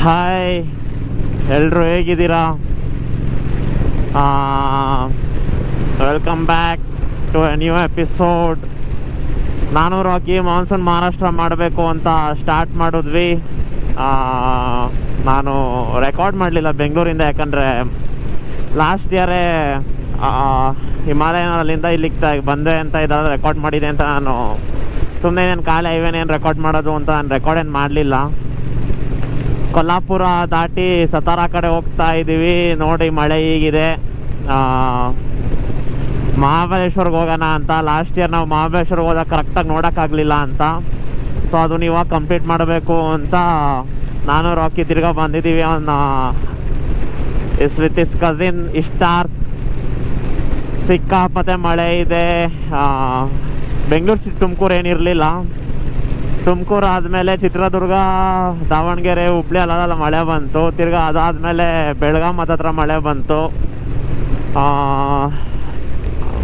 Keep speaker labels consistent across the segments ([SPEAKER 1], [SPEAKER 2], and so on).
[SPEAKER 1] Hi, ಎಲ್ಲರೂ ಹೇಗಿದ್ದೀರಾ? Welcome back to a new episode. ನಾನು ರಾಕಿ ಮಾನ್ಸೂನ್ ಮಹಾರಾಷ್ಟ್ರ ಮಾಡಬೇಕು ಅಂತ ಸ್ಟಾರ್ಟ್ ಮಾಡಿದ್ವಿ. ನಾನು ರೆಕಾರ್ಡ್ ಮಾಡಲಿಲ್ಲ ಬೆಂಗಳೂರಿಂದ, ಯಾಕಂದರೆ ಲಾಸ್ಟ್ ಇಯರೇ ಹಿಮಾಲಯನಲ್ಲಿಂದ ಇಲ್ಲಿಗೆ ಬಂದೆ ಅಂತ ಇದ್ದಾರೆ, ರೆಕಾರ್ಡ್ ಮಾಡಿದೆ ಅಂತ. ನಾನು ಸುಮ್ಮನೆ ಏನು ಖಾಲಿ ಹೈವೇನೇನು ರೆಕಾರ್ಡ್ ಮಾಡೋದು ಅಂತ ನಾನು ರೆಕಾರ್ಡ್ ಏನು ಮಾಡಲಿಲ್ಲ. ಕೊಲ್ಲಾಪುರ ದಾಟಿ ಸತಾರಾ ಕಡೆ ಹೋಗ್ತಾ ಇದ್ದೀವಿ. ನೋಡಿ ಮಳೆ ಹೀಗಿದೆ. ಮಹಾಬಲೇಶ್ವರ್ಗೆ ಹೋಗೋಣ ಅಂತ. ಲಾಸ್ಟ್ ಇಯರ್ ನಾವು ಮಹಾಬಲೇಶ್ವರ್ಗೆ ಹೋದಾಗ ಕರೆಕ್ಟಾಗಿ ನೋಡೋಕ್ಕಾಗಲಿಲ್ಲ ಅಂತ, ಸೊ ಅದನ್ನ ಇವಾಗ ಕಂಪ್ಲೀಟ್ ಮಾಡಬೇಕು ಅಂತ ನಾನು ರಾಕಿ ತಿರ್ಗಾ ಬಂದಿದ್ದೀವಿ. ಅವನು ವಿತ್ ಇಸ್ ಕಸಿನ್ ಇಷ್ಟಾರ್. ಸಿಕ್ಕಾಪತ್ತೆ ಮಳೆ ಇದೆ. ಬೆಂಗಳೂರು ತುಮಕೂರು ಏನಿರಲಿಲ್ಲ. ತುಮಕೂರು ಆದಮೇಲೆ ಚಿತ್ರದುರ್ಗ, ದಾವಣಗೆರೆ, ಹುಬ್ಳಿ ಅಲ್ಲೆಲ್ಲ ಮಳೆ ಬಂತು. ತಿರ್ಗಾ ಅದಾದಮೇಲೆ ಬೆಳಗಾಂ ಹತ್ರ ಮಳೆ ಬಂತು.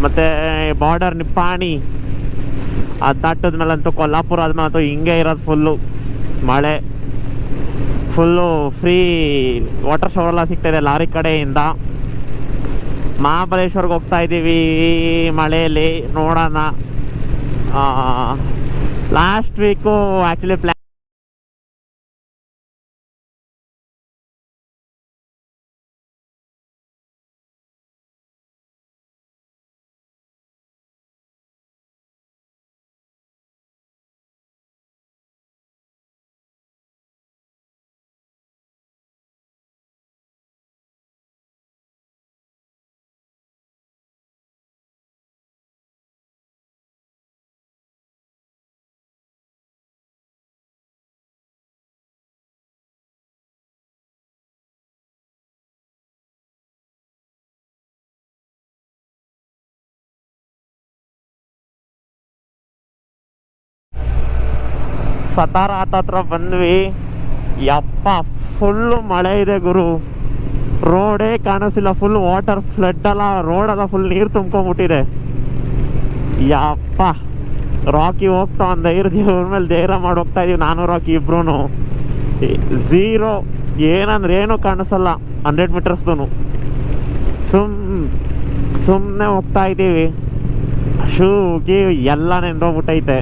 [SPEAKER 1] ಮತ್ತು ಬಾರ್ಡರ್ ನಿಪ್ಪಾಣಿ ಅದು ದಾಟಿದ್ಮೇಲಂತೂ ಕೊಲ್ಲಾಪುರ ಆದ್ಮೇಲಂತೂ ಹಿಂಗೆ ಇರೋದು ಫುಲ್ಲು ಮಳೆ. ಫುಲ್ಲು ಫ್ರೀ ವಾಟರ್ ಶವರೆಲ್ಲ ಸಿಗ್ತಾಯಿದೆ ಲಾರಿ ಕಡೆಯಿಂದ. ಮಹಾಬಲೇಶ್ವರ್ಗೆ ಹೋಗ್ತಾ ಇದ್ದೀವಿ ಮಳೆಯಲ್ಲಿ, ನೋಡೋಣ. Last week actually plan Satara ಹತ್ರ ಬಂದ್ವಿ. ಯಪ್ಪ ಫುಲ್ಲು ಮಳೆ ಇದೆ ಗುರು. ರೋಡೇ ಕಾಣಿಸ್ತಿಲ್ಲ. ಫುಲ್ ವಾಟರ್ ಫ್ಲಡ್ ಎಲ್ಲ, ರೋಡೆಲ್ಲ ಫುಲ್ ನೀರು ತುಂಬ್ಕೊಂಬಿಟ್ಟಿದೆ. ಯಪ್ಪ ರಾಕಿ ಹೋಗ್ತಾ ಒಂದು ದೇವ್ರ ಮೇಲೆ ಧೈರ್ಯ ಮಾಡಿ ಹೋಗ್ತಾ ಇದೀವಿ. ನಾನು ರಾಕಿ ಇಬ್ರು ಝೀರೋ, ಏನಂದ್ರೆ ಏನೂ ಕಾಣಿಸಲ್ಲ. 100 ಮೀಟರ್ಸ್ದು ಸುಮ್ಮನೆ ಹೋಗ್ತಾ ಇದ್ದೀವಿ. ಶೂ ಗೀವ್ ಎಲ್ಲ ನೆಂದೋಗ್ಬಿಟ್ಟೈತೆ.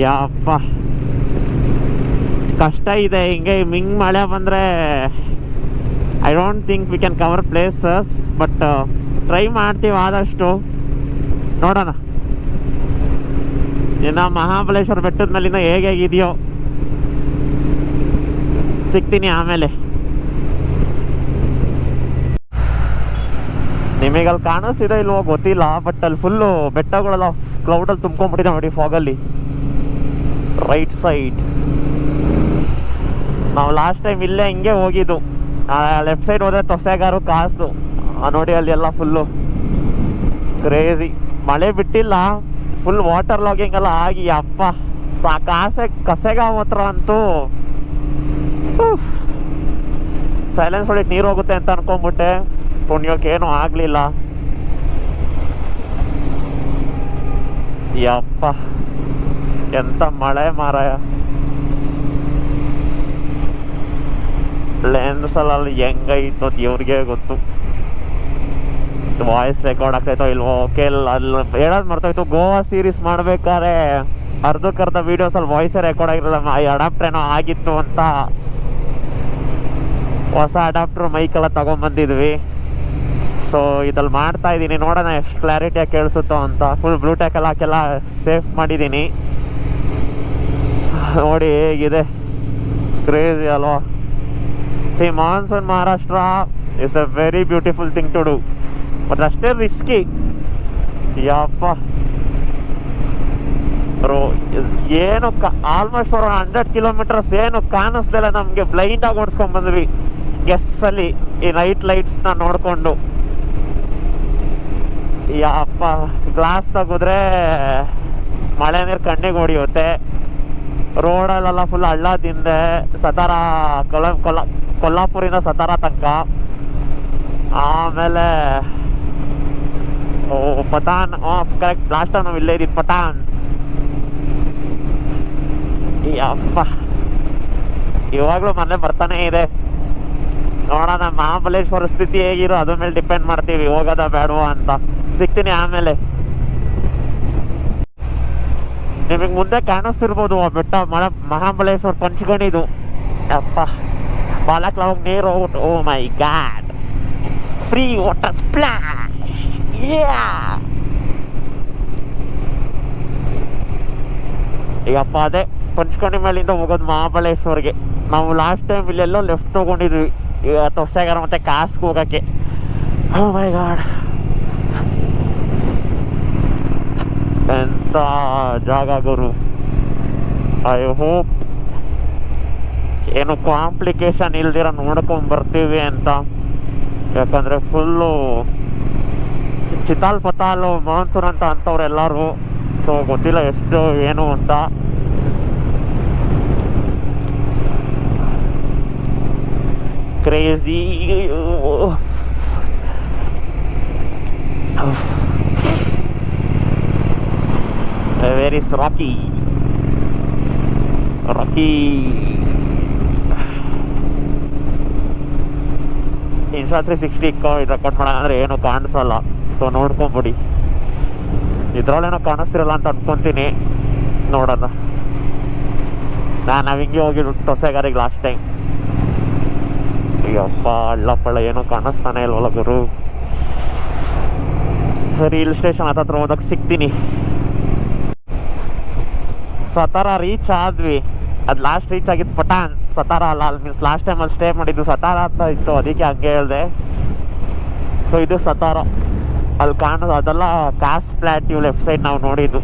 [SPEAKER 1] ಯಪ್ಪ ಕಷ್ಟ ಇದೆ. ಹಿಂಗೆ ಮಳೆ ಬಂದರೆ I don't think we can cover places, but try ಮಾಡ್ತೀವಿ ಆದಷ್ಟು. ನೋಡೋಣ ಇನ್ನು ಮಹಾಬಲೇಶ್ವರ ಬೆಟ್ಟದ ಮೇಲಿಂದ ಹೇಗಿದೆಯೋ. ಸಿಗ್ತೀನಿ ಆಮೇಲೆ. ನಿಮಗಲ್ಲಿ ಕಾಣಿಸ್ತಿದೆ ಇಲ್ವೋ ಗೊತ್ತಿಲ್ಲ, ಬಟ್ ಅಲ್ಲಿ ಫುಲ್ಲು ಬೆಟ್ಟಗಳೆಲ್ಲ ಕ್ಲೌಡಲ್ಲಿ ತುಂಬ್ಕೊಂಡ್ಬಿಟ್ಟಿದೆ ನೋಡಿ, ಫಾಗಲ್ಲಿ. ರೈಟ್ ಸೈಡ್ ನಾವು ಲಾಸ್ಟ್ ಟೈಮ್ ಇಲ್ಲೇ ಹಿಂಗೆ ಹೋಗಿದ್ದು. ಲೆಫ್ಟ್ ಸೈಡ್ ಹೋದರೆ ತೊಸೆಗಾರು ಕಾಸು ನೋಡಿ, ಅಲ್ಲಿ ಎಲ್ಲ ಫುಲ್ಲು ಕ್ರೇಜಿ. ಮಳೆ ಬಿಟ್ಟಿಲ್ಲ, ಫುಲ್ ವಾಟರ್ ಲಾಗಿಂಗ್ ಎಲ್ಲ ಆಗಿ ಅಪ್ಪ ಕಸೆಗಾವ್ ಹತ್ರ ಅಂತೂ ಸೈಲೆನ್ಸ್ ಹೊಡಿಟ್ಟು ನೀರು ಹೋಗುತ್ತೆ ಅಂತ ಅನ್ಕೊಂಡ್ಬಿಟ್ಟೆ. ಪುಣ್ಯಕ್ಕೇನು ಆಗಲಿಲ್ಲ. ಯಪ್ಪ ಎಂಥ ಮಳೆ ಮಾರಾಯ. ಲೆನ್ಸಲ್ಲಿ ಹೆಂಗೈತೋ ದೇವ್ರಿಗೆ ಗೊತ್ತು. ವಾಯ್ಸ್ ರೆಕಾರ್ಡ್ ಆಗ್ತಾಯಿತ್ತೋ ಇಲ್ವೋ. ಓಕೆ, ಅಲ್ಲಿ ಹೇಳೋದು ಮರ್ತೋಯ್ತು. ಗೋವಾ ಸೀರೀಸ್ ಮಾಡ್ಬೇಕಾದ್ರೆ ಅರ್ಧಕ್ಕರ್ಧ ವೀಡಿಯೋಸಲ್ಲಿ ವಾಯ್ಸೇ ರೆಕಾರ್ಡ್ ಆಗಿರಲ್ಲ. ಈ ಅಡಾಪ್ಟರ್ ಏನೋ ಆಗಿತ್ತು ಅಂತ ಹೊಸ ಅಡಾಪ್ಟರ್ ಮೈಕೆಲ್ಲ ತೊಗೊಂಬಂದಿದ್ವಿ. ಸೊ ಇದಲ್ಲಿ ಮಾಡ್ತಾಯಿದ್ದೀನಿ, ನೋಡೋಣ ಎಷ್ಟು ಕ್ಲಾರಿಟಿಯಾಗಿ ಕೇಳಿಸುತ್ತೋ ಅಂತ. ಫುಲ್ ಬ್ಲೂಟೂತ್ ಎಲ್ಲ ಹಾಕೆಲ್ಲ ಸೇಫ್ ಮಾಡಿದ್ದೀನಿ. ನೋಡಿ ಹೇಗಿದೆ, ಕ್ರೇಜಿ ಅಲ್ವಾ? See, monsoon Maharashtra is a very beautiful thing to do, but ಅಷ್ಟೇ ರಿಸ್ಕಿ. ಯಪ್ಪ ಏನು ಆಲ್ಮೋಸ್ಟ್ 100 ಕಿಲೋಮೀಟರ್ಸ್ ಏನು ಕಾಣಿಸ್ಲಿಲ್ಲ ನಮಗೆ. ಬ್ಲೈಂಡಾಗಿ ಓಡಿಸ್ಕೊಂಡ್ಬಂದ್ವಿ ಗೆಸ್ಸಲ್ಲಿ ಈ ನೈಟ್ ಲೈಟ್ಸ್ನ ನೋಡಿಕೊಂಡು. ಯಪ್ಪ ಗ್ಲಾಸ್ ತೆಗೆದ್ರೆ ಮಳೆ ನೀರು ಕಣ್ಣಿಗೆ ಹೊಡಿಯುತ್ತೆ. ರೋಡಲ್ಲೆಲ್ಲ ಫುಲ್ ಹಳ್ಳದಿಂದೆ. ಸತಾರಾ ಕೊಲ್ಲಾಪುರಿಂದ ಸತಾರಾ ತನಕ. ಆಮೇಲೆ ಪತಾನ್, ಕರೆಕ್ಟ್, ಲಾಸ್ಟ್ ಟೈಮ್ ನಾವು ಇಲ್ಲೇ ಇದ್ದಿದ್ದು ಪತಾನ್. ಯಪ್ಪ ಇವಾಗಲೂ ಮನೆ ಬರ್ತಾನೆ ಇದೆ. ನೋಡೋಣ ಮಹಾಬಲೇಶ್ವರ ಸ್ಥಿತಿ ಹೇಗಿರೋ ಅದ್ರ ಮೇಲೆ ಡಿಪೆಂಡ್ ಮಾಡ್ತೀವಿ ಹೋಗೋದ ಬೇಡವಾ ಅಂತ. ಸಿಗ್ತೀನಿ ಆಮೇಲೆ. ನಿಮಗೆ ಮುಂದೆ ಕಾಣಿಸ್ತಿರ್ಬೋದು ಆ ಬೆಟ್ಟ ಮಹಾಬಲೇಶ್ವರ ಪಂಚ್ಗಣಿದು. ಅಪ್ಪ ಬಾಲಕ್ಲ ಹೋಗಿ ನೀರು ಹೋಗ್ಬಿಟ್ಟು ಓ my god, free water splash. ಈಗಪ್ಪ ಅದೇ ಪಂಚ್ಕಣಿ ಮೇಲಿಂದ ಹೋಗೋದು ಮಹಾಬಲೇಶ್ವರ್ಗೆ. ನಾವು ಲಾಸ್ಟ್ ಟೈಮ್ ಇಲ್ಲೆಲ್ಲೋ ಲೆಫ್ಟ್ ತೊಗೊಂಡಿದ್ವಿ ತೋರ್ಸಾಗಾರ ಮತ್ತೆ ಕಾಸ್ಗೆ ಹೋಗೋಕ್ಕೆ. ಓ ಮೈ ಗಾಡ್, ಎಂಥ ಜಾಗ ಗುರು. ಐ ಹೋಪ್ ಏನು ಕಾಂಪ್ಲಿಕೇಶನ್ ಇಲ್ದಿರ ನೋಡ್ಕೊಂಬರ್ತೀವಿ ಅಂತ. ಯಾಕಂದರೆ ಫುಲ್ಲು ಚಿತಾಲ್ ಪತಾಲು ಮಾನ್ಸೂನ್ ಅಂತ ಅಂತವ್ರು ಎಲ್ಲರೂ. ಸೊ ಗೊತ್ತಿಲ್ಲ ಎಷ್ಟು ಏನು ಅಂತ. Crazy. Very Rocky Rocky. Insta 360 ಇದು ರೆಕಾರ್ಡ್ ಮಾಡೋಣ ಅಂದರೆ ಏನೂ ಕಾಣಿಸಲ್ಲ. ಸೊ ನೋಡ್ಕೊಂಬಿಡಿ. ಇದ್ರಲ್ಲೇನೋ ಕಾಣಿಸ್ತಿರಲ್ಲ ಅಂತ ಅನ್ಕೊತೀನಿ. ನೋಡೋಣ. ನಾವು ಹಿಂಗೆ ಹೋಗಿದ್ದು ತೊಸೆಗಾರಿಗೆ ಲಾಸ್ಟ್ ಟೈಮ್. ಅಯ್ಯಪ್ಪ ಹಳ್ಳಪಳ್ಳ ಏನೋ ಕಾಣಿಸ್ತಾನೆ ಇಲ್ವಲ್ಲ ಗುರು. ಸರಿ, ಹಿಲ್ ಸ್ಟೇಷನ್ ಹತ್ರ ಹೋದಾಗ ಸಿಗ್ತೀನಿ. ಸತಾರ ರೀಚ್ ಆದ್ವಿ. ಅದು ಲಾಸ್ಟ್ ರೀಚ್ ಆಗಿದ್ದು ಪಟಾನ್. ಸತಾರ ಅಲ್ಲ, ಅಲ್ಲಿ ಮೀನ್ಸ್ ಲಾಸ್ಟ್ ಟೈಮಲ್ಲಿ ಸ್ಟೇ ಮಾಡಿದ್ದು ಸತಾರ ಅಂತ ಇತ್ತು, ಅದಕ್ಕೆ ಹಂಗೆ ಹೇಳಿದೆ. ಸೊ ಇದು ಸತಾರ. ಅಲ್ಲಿ ಕಾಣೋದು ಅದೆಲ್ಲ ಕಾಸ್ ಪ್ಲಾಟ್ಯೂ ಲೆಫ್ಟ್ ಸೈಡ್ ನಾವು ನೋಡಿದ್ದು.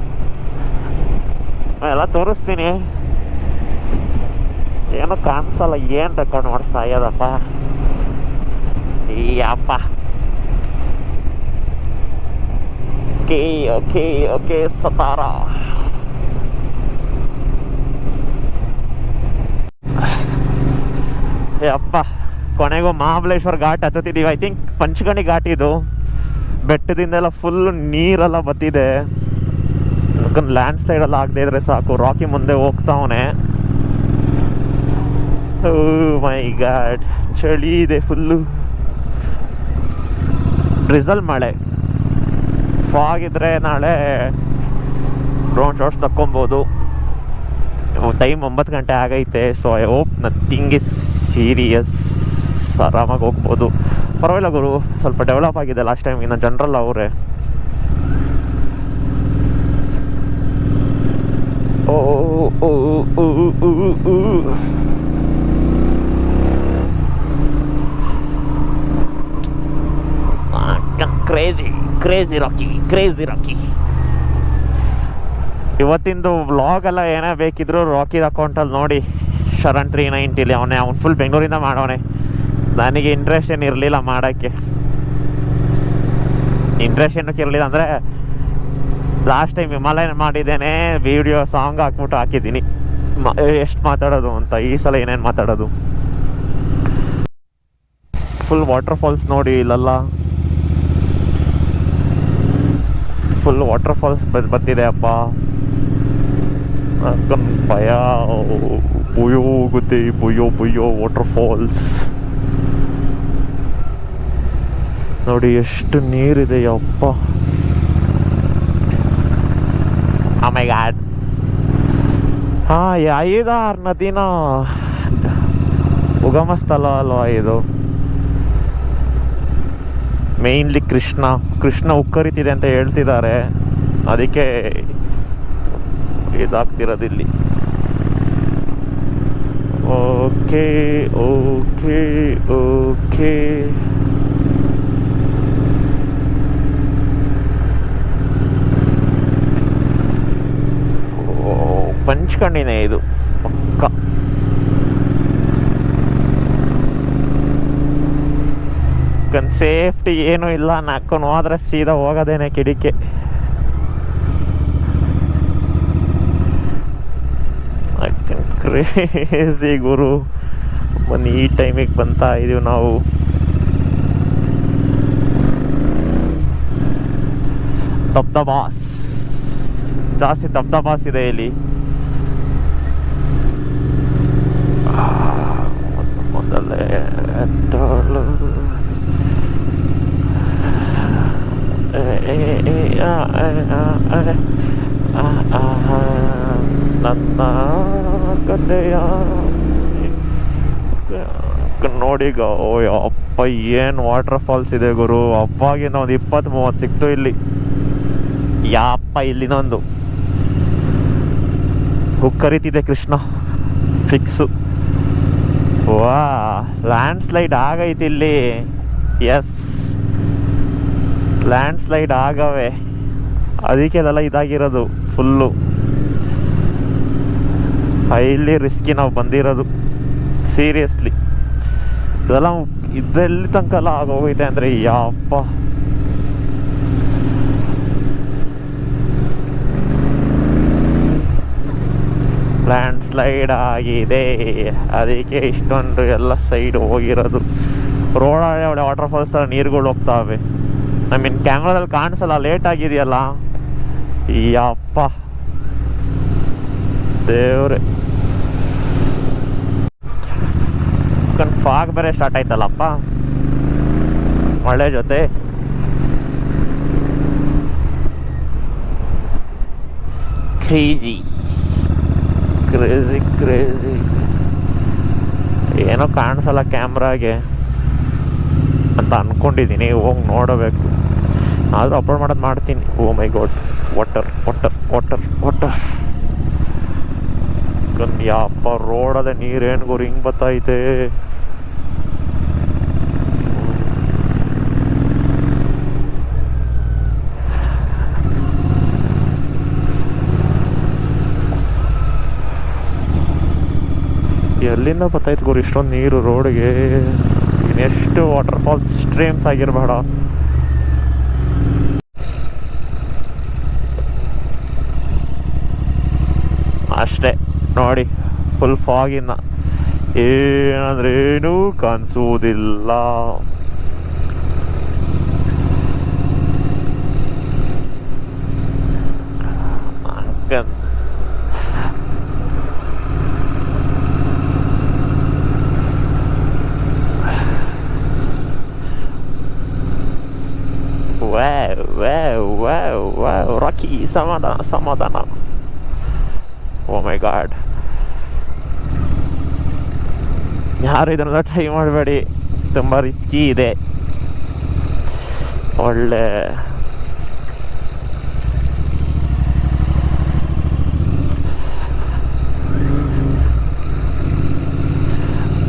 [SPEAKER 1] ಎಲ್ಲ ತೋರಿಸ್ತೀನಿ. ಏನೋ ಕಾಣಿಸಲ್ಲ. ಏನು ರೆಕಾರ್ಡ್ ಮಾಡಿ ಸಾಯೋದಪ್ಪ ಈ ಅಪ್ಪ. Okay okay okay Satara. ಅಪ್ಪ ಕೊನೆಗೂ ಮಹಾಬಲೇಶ್ವರ ಘಾಟ್ ಹತ್ತುತ್ತಿದ್ದೀವಿ. ಐ ಥಿಂಕ್ ಪಂಚಗಣಿ ಘಾಟ್ ಇದು. ಬೆಟ್ಟದಿಂದೆಲ್ಲ ಫುಲ್ ನೀರೆಲ್ಲ ಬತ್ತಿದೆ. ಯಾಕಂದ್ರೆ ಲ್ಯಾಂಡ್ ಸ್ಲೈಡ್ ಎಲ್ಲ ಆಗದೆ ಇದ್ರೆ ಸಾಕು. ರಾಕಿ ಮುಂದೆ ಹೋಗ್ತಾವನೆ. ಓ ಮೈ ಗಾಡ್, ಚಳಿ ಇದೆ ಫುಲ್ಲು. ಡ್ರಿಸಲ್ ಮಳೆ. ಫಾಗ್ ಇದ್ರೆ ನಾಳೆ ಡ್ರೋನ್ ಶಾಟ್ಸ್ ತಕ್ಕೊಬೋದು. ಟೈಮ್ 9 ಗಂಟೆ ಆಗೈತೆ. So I hope nothing is serious. ಆರಾಮಾಗಿ ಹೋಗ್ಬೋದು. ಪರವಾಗಿಲ್ಲ ಗುರು, ಸ್ವಲ್ಪ ಡೆವಲಪ್ ಆಗಿದೆ ಲಾಸ್ಟ್ ಟೈಮ್ ಇನ್ನು. ಜನರಲ್ ಅವರೇ ಕ್ರೇಜಿ ರಾಕಿ. ಇವತ್ತಿಂದು ವ್ಲಾಗೆಲ್ಲ ಏನೇ ಬೇಕಿದ್ರು ರಾಕಿದ ಅಕೌಂಟಲ್ಲಿ ನೋಡಿ. ಶರಣ್ 390 ಅವನು ಫುಲ್ ಬೆಂಗಳೂರಿಂದ ಮಾಡೋನೆ. ನನಗೆ ಇಂಟ್ರೆಸ್ಟ್ ಏನು ಇರಲಿಲ್ಲ ಮಾಡೋಕ್ಕೆ. ಇಂಟ್ರೆಸ್ಟ್ ಏನಕ್ಕೆ ಇರಲಿಲ್ಲ ಅಂದರೆ ಲಾಸ್ಟ್ ಟೈಮ್ ಹಿಮಾಲಯನ್ ಮಾಡಿದ್ದೇನೆ, ವಿಡಿಯೋ ಸಾಂಗ್ ಹಾಕ್ಬಿಟ್ಟು ಹಾಕಿದ್ದೀನಿ. ಎಷ್ಟು ಮಾತಾಡೋದು ಅಂತ. ಈ ಸಲ ಏನೇನು ಮಾತಾಡೋದು. ಫುಲ್ ವಾಟರ್ ಫಾಲ್ಸ್ ನೋಡಿ ಇಲ್ಲೆಲ್ಲ. ಫುಲ್ ವಾಟರ್ ಫಾಲ್ಸ್ ಬರ್ತಿದೆ ಅಪ್ಪ. ಭಯ ಬುಯೋ ಹೋಗುತ್ತೆ. ಬುಯೋ ವಾಟರ್ ಫಾಲ್ಸ್ ನೋಡಿ ಎಷ್ಟು ನೀರಿದೆ ಅಪ್ಪ. Oh my God. ಹಾಂ, 5-6 ನದಿನ ಉಗಮ ಸ್ಥಳ ಅಲ್ವಾ ಇದು. ಮೇಯ್ನ್ಲಿ ಕೃಷ್ಣ ಉಕ್ಕರಿತಿದೆ ಅಂತ ಹೇಳ್ತಿದ್ದಾರೆ. ಅದಕ್ಕೆ ಇದಾಗ್ತಿರೋದಿಲ್ಲಿ. Okay okay okay. ಪಂಚ್ಕಣಿನೇ ಇದು ಪಕ್ಕ. ಸೇಫ್ಟಿ ಏನೂ ಇಲ್ಲ. ನಾಕೊಂಡು ಹೋದ್ರೆ ಸೀದಾ ಹೋಗೋದೇನೆ ಕಿಡಿಕೆ. ಕ್ರೇಜಿ ಗುರು. ಬನ್ನಿ, ಈ ಟೈಮಿಗೆ ಬಂತಾ ಇದೀವಿ ನಾವು. ದಬ್ದಬಾಸ್ ಜಾಸ್ತಿ. ದಬ್ದಬಾಸ್ ಇದೆ ಇಲ್ಲಿ. ಕತೆಯ ನೋಡಿಗ. ಓ ಅಪ್ಪ ಏನು ವಾಟರ್ ಫಾಲ್ಸ್ ಇದೆ ಗುರು. ಅವಾಗಿಂದ ಒಂದು 20-30 ಸಿಕ್ತು ಇಲ್ಲಿ. ಯಾಪ್ಪ ಇಲ್ಲಿನೊಂದು ಹುಕ್ಕರಿತಿದೆ ಕೃಷ್ಣ ಫಿಕ್ಸು. ವಾ ಲ್ಯಾಂಡ್ ಸ್ಲೈಡ್ ಆಗೈತಿ ಇಲ್ಲಿ. ಎಸ್ ಲ್ಯಾಂಡ್ ಸ್ಲೈಡ್ ಆಗವೆ, ಅದಕ್ಕೆ ಅದೆಲ್ಲ ಇದಾಗಿರೋದು ಫುಲ್ಲು. ಹೈಲಿ ರಿಸ್ಕಿ ನಾವು ಬಂದಿರೋದು ಸೀರಿಯಸ್ಲಿ. ಇದೆಲ್ಲ ಇದೆಲ್ಲಿ ತನಕ ಎಲ್ಲ ಆಗೋಗೈತೆ ಅಂದರೆ ಯಪ್ಪ. ಲ್ಯಾಂಡ್ ಸ್ಲೈಡ್ ಆಗಿದೆ, ಅದಕ್ಕೆ ಇಷ್ಟೊಂದು ಎಲ್ಲ ಸೈಡ್ ಹೋಗಿರೋದು. ರೋಡ್ ಒಳ್ಳೆ ವಾಟರ್ ಫಾಲ್ಸ್ ಥರ ನೀರುಗಳು ಹೋಗ್ತಾವೆ. ಐ ಮೀನ್ ಕ್ಯಾಮ್ರಾದಲ್ಲಿ ಕಾಣಿಸಲ್ಲ, ಲೇಟ್ ಆಗಿದೆಯಲ್ಲ. ಯಪ್ಪ ದೇವ್ರೆ. ಫಾಗ್ ಬೇರೆ ಸ್ಟಾರ್ಟ್ ಆಯ್ತಲ್ಲಪ್ಪ ಮಳೆ ಜೊತೆ. Crazy crazy crazy. ಏನೋ ಕಾಣಿಸಲ್ಲ ಕ್ಯಾಮ್ರಾಗೆ ಅಂತ ಅಂದ್ಕೊಂಡಿದ್ದೀನಿ, ಹೋಗಿ ನೋಡಬೇಕು. ಆದರೂ ಅಪ್ಲೋಡ್ ಮಾಡೋದು ಮಾಡ್ತೀನಿ. Oh my god, water water water water. ಯಪ್ಪ ರೋಡಲ್ಲೇ ನೀರೇನು ಗುರು ಹಿಂಗೆ ಬತ್ತೈತೆ. ಎಲ್ಲಿಂದ ಬತ್ತೈತೆ ಗುರು ಇಷ್ಟೊಂದು ನೀರು ರೋಡ್ಗೆ. ಇನ್ನೆಷ್ಟು ವಾಟರ್ ಫಾಲ್ಸ್ ಸ್ಟ್ರೀಮ್ಸ್ ಆಗಿರಬೇಡ. ಅಷ್ಟೇ ನೋಡಿ, ಫುಲ್ ಫಾಗಿನ ಏನಂದ್ರೇನೂ ಕಾಣಿಸುವುದಿಲ್ಲ. ರಾಕಿ ಸಮಾಧಾನ. ಓ ಮೈ ಗಾಡ್, ಯಾರು ಇದನ್ನೆಲ್ಲ ಟ್ರೈ ಮಾಡಬೇಡಿ, ತುಂಬ ರಿಸ್ಕಿ ಇದೆ. ಒಳ್ಳೆ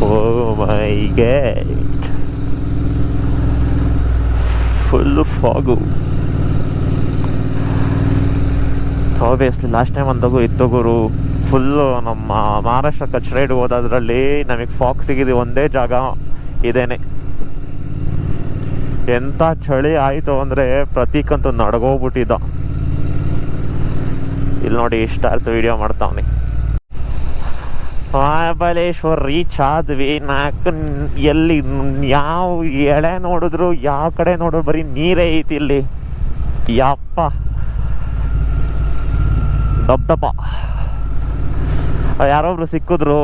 [SPEAKER 1] oh my god, full fog. Obviously last time ಅಂದಾಗೂ ಇತ್ತು ಗುರು. ಫುಲ್ಲು ನಮ್ಮ ಮಹಾರಾಷ್ಟ್ರ ಕಚ್ ರೈಡ್ ಹೋದದ್ರಲ್ಲಿ ನಮಗೆ ಫಾಗ್ ಸಿಗಿದ್ದು ಒಂದೇ ಜಾಗ ಇದೇನೆ. ಎಂಥ ಚಳಿ ಆಯಿತು ಅಂದರೆ ಪ್ರತೀಕಂತೂ ನಡ್ಗೋಗ್ಬಿಟ್ಟಿದ್ದ. ಇಲ್ಲಿ ನೋಡಿ ಇಷ್ಟ ಆಯ್ತು ವಿಡಿಯೋ ಮಾಡ್ತಾವ್ನಿ. ಮಹಾಬಲೇಶ್ವರ್ ರೀಚ್ ಆದ್ವಿ. ಎಲ್ಲಿ ಯಾವ ಎಳೆ ನೋಡಿದ್ರು, ಯಾವ ಕಡೆ ನೋಡಿದ್ರು ಬರೀ ನೀರೇ ಐತಿ ಇಲ್ಲಿ. ಯಪ್ಪ ದಪ್ಪ. ಯಾರೊಬ್ರು ಸಿಕ್ಕಿದ್ರು,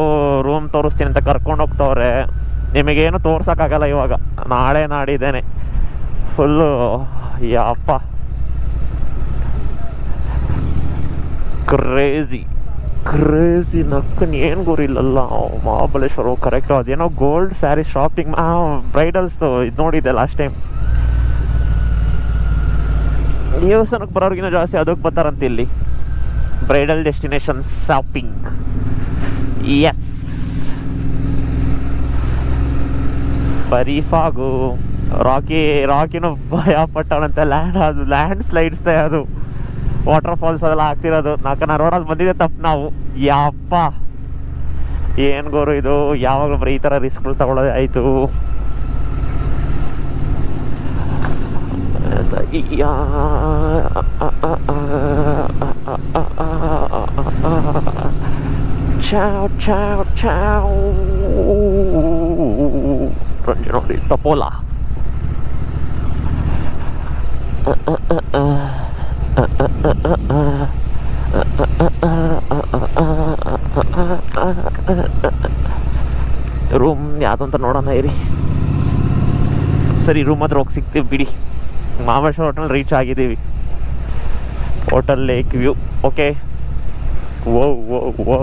[SPEAKER 1] ರೂಮ್ ತೋರಿಸ್ತೀನಿ ಅಂತ ಕರ್ಕೊಂಡು ಹೋಗ್ತವ್ರೆ. ನಿಮಗೇನು ತೋರ್ಸೋಕ್ಕಾಗಲ್ಲ ಇವಾಗ, ನಾಳೆ ನಾಡಿದ್ದೇನೆ ಫುಲ್ಲು. ಯಪ್ಪ ಕ್ರೇಜಿ ಕ್ರೇಜಿ. ನಕ್ಕನ್ ಏನು ಗುರಿಲ್ಲಲ್ಲ ಮಹಾಬಲೇಶ್ವರ. ಕರೆಕ್ಟು, ಅದೇನೋ ಗೋಲ್ಡ್ ಸ್ಯಾರಿ ಶಾಪಿಂಗ್ ಬ್ರೈಡಲ್ಸ್ದು ಇದು ನೋಡಿದ್ದೆ ಲಾಸ್ಟ್ ಟೈಮ್. ದೇವಸ್ಥಾನಕ್ಕೆ ಬರೋರ್ಗಿನ್ನ ಜಾಸ್ತಿ ಅದಕ್ಕೆ ಬರ್ತಾರಂತ ಇಲ್ಲಿ. Bridal destination shopping. ಎಸ್, ಬರೀಫಾಗು ರಾಕಿನೂ ಭಯ ಪಟ್ಟವನಂತೆ. ಲ್ಯಾಂಡ್ ಸ್ಲೈಡ್ಸ್ದೆ ಅದು, ವಾಟರ್ ಫಾಲ್ಸ್ ಅದೆಲ್ಲ ಆಗ್ತಿರೋದು. ನಾಲ್ಕನ ರೋಡಲ್ಲಿ ಬಂದಿದೆ ತಪ್ಪು ನಾವು. ಯಪ್ಪ ಏನು ಗೋರು ಇದು, ಯಾವಾಗಲೂ ಬರೀ ಈ ಥರ ರಿಸ್ಕ್ಗಳು ತಗೊಳ್ಳೋದೇ ಆಯಿತು. ಚಾವ್ ಚಾವ್ ಚಾವ್. ರಂಜು ನೋಡಿ ತಪೋಲ. ರೂಮ್ ಯಾವುದಂತ ನೋಡೋಣ ಇರಿ. ಸರಿ, ರೂಮ್ ಹತ್ರ ಹೋಗಿ ಸಿಗ್ತೀವಿ ಬಿಡಿ. ಮಹಾಬಲೇಶ್ವರ ಹೋಟೆಲ್ ರೀಚ್ ಆಗಿದ್ದೀವಿ. Hotel lake view. ಓಕೆ. ವೋ ವೋ ವೋ